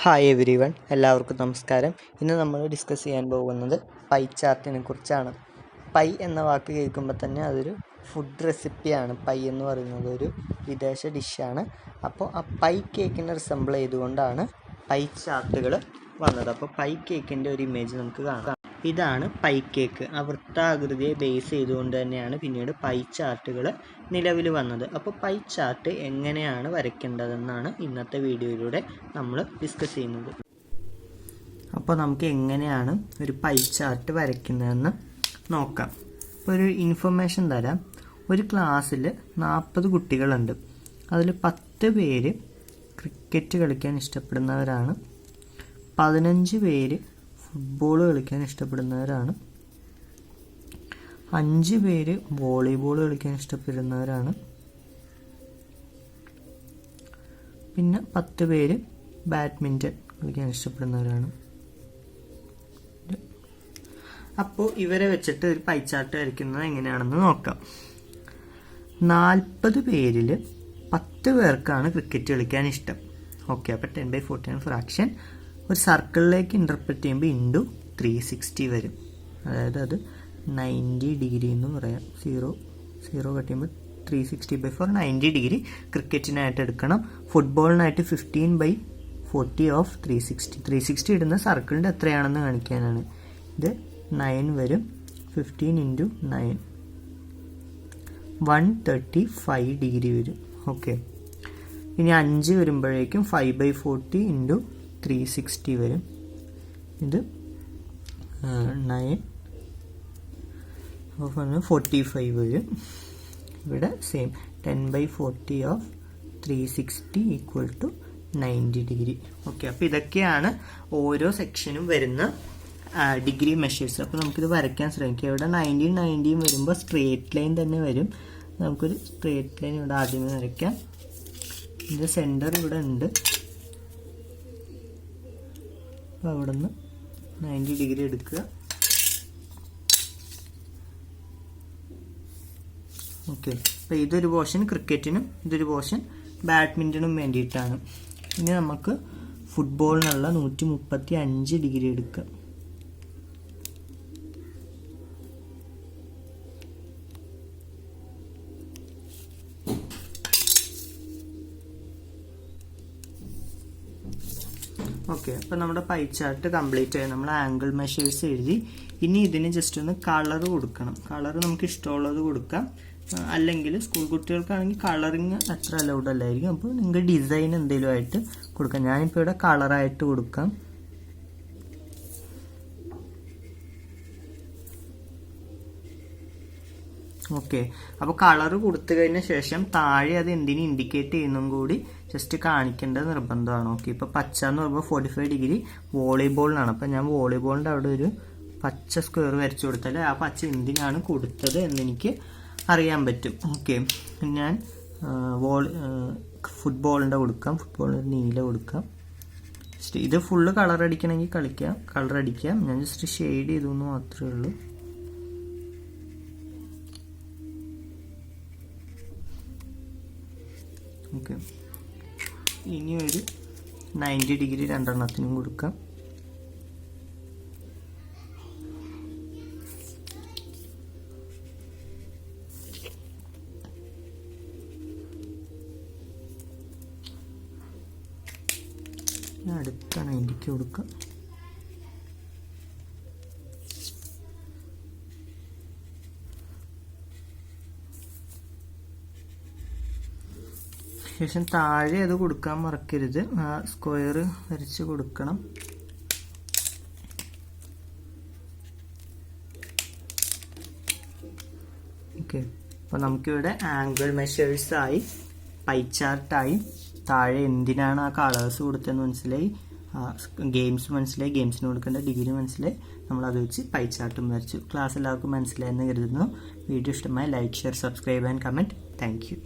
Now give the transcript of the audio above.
Hi every one, എല്ലാവർക്കും നമസ്കാരം. ഇന്ന് നമ്മൾ ഡിസ്കസ് ചെയ്യാൻ പോകുന്നത് പൈ ചാർട്ടിനെ കുറിച്ചാണ്. പൈ എന്ന വാക്ക് കേൾക്കുമ്പോൾ തന്നെ അതൊരു ഫുഡ് റെസിപ്പിയാണ്. പൈ എന്ന് പറയുന്നത് ഒരു വിദേശ ഡിഷാണ്. അപ്പോൾ ആ പൈ കേക്കിനെ റിസംബിൾ ചെയ്തുകൊണ്ടാണ് പൈ ചാർട്ടുകൾ വന്നത്. അപ്പോൾ പൈ കേക്കിൻ്റെ ഒരു ഇമേജ് നമുക്ക് കാണാം. ഇതാണ് പൈ കേക്ക്. ആ വൃത്താകൃതിയെ ബേസ് ചെയ്തുകൊണ്ട് തന്നെയാണ് പിന്നീട് പൈ ചാർട്ടുകൾ നിലവിൽ വന്നത്. അപ്പോൾ പൈ ചാർട്ട് എങ്ങനെയാണ് വരയ്ക്കേണ്ടതെന്നാണ് ഇന്നത്തെ വീഡിയോയിലൂടെ നമ്മൾ ഡിസ്കസ് ചെയ്യുന്നത്. അപ്പോൾ നമുക്ക് എങ്ങനെയാണ് ഒരു പൈ ചാർട്ട് വരയ്ക്കുന്നതെന്ന് നോക്കാം. അപ്പോൾ ഒരു ഇൻഫർമേഷൻ തരാം. ഒരു ക്ലാസ്സിൽ 40 കുട്ടികളുണ്ട്. അതിൽ 10 പേര് ക്രിക്കറ്റ് കളിക്കാൻ ഇഷ്ടപ്പെടുന്നവരാണ്, 15 പേര് ഫുട്ബോൾ കളിക്കാൻ ഇഷ്ടപ്പെടുന്നവരാണ്, 5 പേര് വോളിബോൾ കളിക്കാൻ ഇഷ്ടപ്പെടുന്നവരാണ്, പിന്നെ 10 പേര് ബാഡ്മിൻ്റൺ കളിക്കാൻ ഇഷ്ടപ്പെടുന്നവരാണ്. അപ്പോൾ ഇവരെ വെച്ചിട്ട് ഒരു പൈ ചാർട്ട് വരയ്ക്കുന്നത് എങ്ങനെയാണെന്ന് നോക്കാം. 40 പേരിൽ 10 പേർക്കാണ് ക്രിക്കറ്റ് കളിക്കാൻ ഇഷ്ടം. ഓക്കെ, അപ്പോൾ 10/40 ആണ് ഫ്രാക്ഷൻ. ഒരു സർക്കിളിലേക്ക് ഇൻ്റർപ്രറ്റ് ചെയ്യുമ്പോൾ ഇൻറ്റു 360 വരും. അതായത് അത് 90 ഡിഗ്രി എന്ന് പറയാം. 0 കട്ട് ചെയ്യുമ്പോൾ 360/4 90 ഡിഗ്രി ക്രിക്കറ്റിനായിട്ട് എടുക്കണം. ഫുട്ബോളിനായിട്ട് 15/40 ഓഫ് 360. 360 ഇടുന്ന സർക്കിളിൻ്റെ എത്രയാണെന്ന് കാണിക്കാനാണ്. ഇത് 9 വരും. 15 × 9 135 ഡിഗ്രി വരും. ഓക്കെ, ഇനി 5 വരുമ്പോഴേക്കും 5/40 × 360 വരും. ഇത് 9 45 വരും. ഇവിടെ same 10/40 of 360 equal to 90 degree. Okay, അപ്പോൾ ഇതൊക്കെയാണ് ഓരോ സെക്ഷനും വരുന്ന ഡിഗ്രി മെഷേഴ്സ്. അപ്പോൾ നമുക്കിത് വരയ്ക്കാൻ ശ്രമിക്കാം. ഇവിടെ 90 വരുമ്പോൾ സ്ട്രേറ്റ് ലൈൻ തന്നെ വരും. നമുക്കൊരു സ്ട്രേറ്റ് ലൈൻ ഇവിടെ ആദ്യമേ വരയ്ക്കാം. ഇതിൻ്റെ സെൻറ്റർ ഇവിടെ ഉണ്ട്. അപ്പോൾ അവിടെ നിന്ന് 90 ഡിഗ്രി എടുക്കുക. ഓക്കെ, അപ്പോൾ ഇതൊരു പോർഷൻ ക്രിക്കറ്റിനും ഇതൊരു പോർഷൻ ബാഡ്മിൻ്റണും വേണ്ടിയിട്ടാണ്. ഇനി നമുക്ക് ഫുട്ബോളിനുള്ള 135 ഡിഗ്രി എടുക്കാം. ഓക്കെ, അപ്പോൾ നമ്മുടെ പൈ ചാർട്ട് കംപ്ലീറ്റ് ആയി. നമ്മൾ ആംഗിൾ മെഷേഴ്സ് എഴുതി. ഇനി ഇതിന് ജസ്റ്റ് ഒന്ന് കളർ കൊടുക്കണം. കളർ നമുക്ക് ഇഷ്ടമുള്ളത് കൊടുക്കാം. അല്ലെങ്കിൽ സ്കൂൾ കുട്ടികൾക്കാണെങ്കിൽ കളറിങ് അത്ര അലൗഡ് അല്ലായിരിക്കും. അപ്പോൾ നിങ്ങൾക്ക് ഡിസൈൻ എന്തെങ്കിലും ആയിട്ട് കൊടുക്കാം. ഞാനിപ്പോൾ ഇവിടെ കളറായിട്ട് കൊടുക്കാം. ഓക്കെ, അപ്പോൾ കളർ കൊടുത്തു കഴിഞ്ഞ ശേഷം താഴെ അത് എന്തിനു ഇൻഡിക്കേറ്റ് ചെയ്യുന്നതും കൂടി ജസ്റ്റ് കാണിക്കേണ്ടത് നിർബന്ധമാണ്. ഓക്കെ, ഇപ്പോൾ പച്ച എന്ന് പറയുമ്പോൾ 45 ഡിഗ്രി വോളിബോളിനാണ്. അപ്പോൾ ഞാൻ വോളിബോളിൻ്റെ അവിടെ ഒരു പച്ച സ്ക്വയർ വരച്ചു കൊടുത്താൽ ആ പച്ച എന്തിനാണ് കൊടുത്തത് എന്നെനിക്ക് അറിയാൻ പറ്റും. ഓക്കെ, ഞാൻ ഫുട്ബോളിൻ്റെ കൊടുക്കാം. ഫുട്ബോളിന് നീല കൊടുക്കാം. ജസ്റ്റ് ഇത് ഫുള്ള് കളർ അടിക്കണമെങ്കിൽ കളർ അടിക്കാം. ഞാൻ ജസ്റ്റ് ഷെയ്ഡ് ചെയ്തു എന്ന് മാത്രമേ ഉള്ളൂ. ഓക്കെ, ഇനി ഒരു 90 ഡിഗ്രി രണ്ടെണ്ണത്തിനും കൊടുക്കാം. അടുത്ത 90ക്ക് കൊടുക്കാം. ശേഷം താഴെ അത് കൊടുക്കാൻ മറക്കരുത്. ആ സ്ക്വയർ വരച്ച് കൊടുക്കണം. ഓക്കെ, അപ്പോൾ നമുക്കിവിടെ ആംഗിൾ മെഷേഴ്സായി, പൈ ചാർട്ടായി, താഴെ എന്തിനാണ് ആ കളേഴ്സ് കൊടുത്തതെന്ന് മനസ്സിലായി, ഗെയിംസ് മനസ്സിലായി, ഗെയിംസിന് കൊടുക്കേണ്ട ഡിഗ്രി മനസ്സിലായി. നമ്മളത് വെച്ച് പൈ ചാർട്ടും വരച്ചു. ക്ലാസ് എല്ലാവർക്കും മനസ്സിലായെന്ന് കരുതുന്നു. വീഡിയോ ഇഷ്ടമായി like, share, subscribe and comment. Thank you.